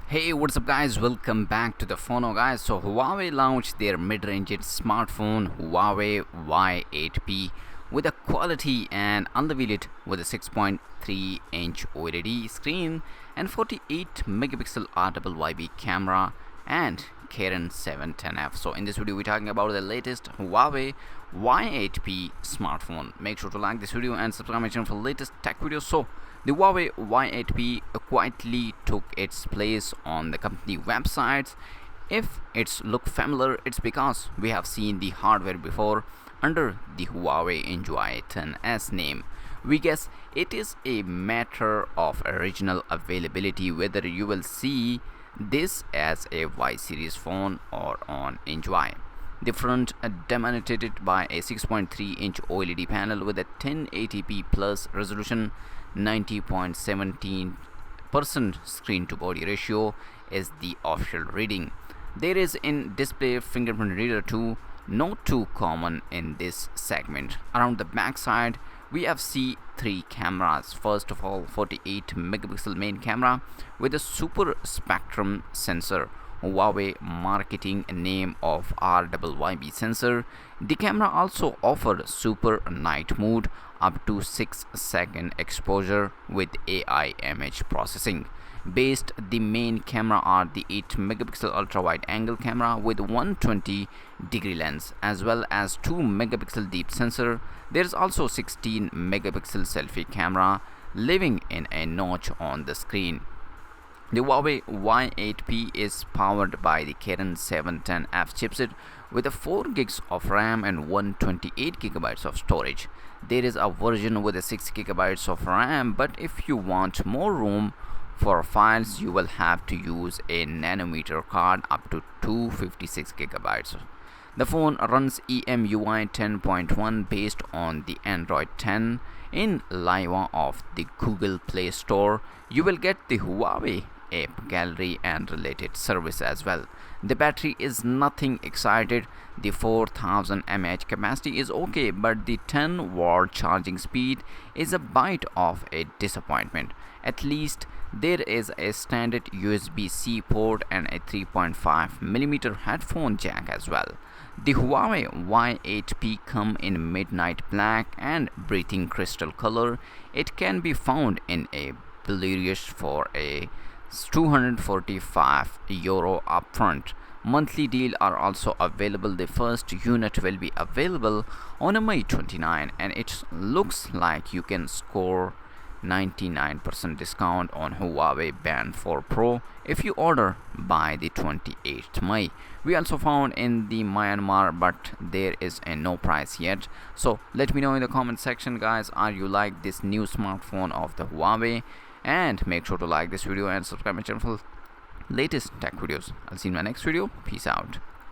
Hey, what's up guys, welcome back to TheFonoGuy. So Huawei launched their mid-range smartphone Huawei Y8P with a quality and unveiled it with a 6.3-inch OLED screen and 48 megapixel RWYB camera and Kirin 710F. So in this video we're talking about the latest Huawei Y8P smartphone. Make sure to like this video and subscribe my channel for latest tech videos. So the Huawei Y8P quietly took its place on the company websites. If it's look familiar, it's because we have seen the hardware before under the Huawei Enjoy 10s name. We guess it is a matter of original availability whether you will see this as a Y series phone or on Enjoy. The front dominated by a 6.3-inch OLED panel with a 1080p plus resolution. 90.17% screen to body ratio is the official reading. There is in-display fingerprint reader too, not too common in this segment. Around the back side we have three cameras. First of all, 48 megapixel main camera with a super spectrum sensor, Huawei marketing name of RWYB sensor. The camera also offered super night mode, up to 6-second exposure with AI image processing. Based the main camera are the 8 megapixel ultra wide angle camera with 120-degree lens as well as 2 megapixel deep sensor. There is also 16 megapixel selfie camera living in a notch on the screen. The Huawei Y8P is powered by the Kirin 710F chipset with a 4 gigs of RAM and 128 gigabytes of storage. There is a version with a 6 gigabytes of RAM, but if you want more room for files, you will have to use a nanometer card up to 256 gigabytes. The phone runs EMUI 10.1 based on the Android 10 in Live of the Google Play Store. You will get the Huawei app gallery and related service as well. The battery is nothing excited. The 4000 mAh capacity is okay, but the 10-watt charging speed is a bit of a disappointment. At least there is a standard USB-C port and a 3.5mm headphone jack as well. The Huawei Y8P come in midnight black and breathing crystal color. It can be found in a bluish for a €245 upfront. Monthly deal are also available. The first unit will be available on May 29 and it looks like you can score 99% discount on Huawei Band 4 Pro if you order by the 28th May. We also found in the Myanmar, but there is a no price yet. So let me know in the comment section guys, are you like this new smartphone of the Huawei? And make sure to like this video and subscribe my channel for latest tech videos. I'll see you in my next video. Peace out.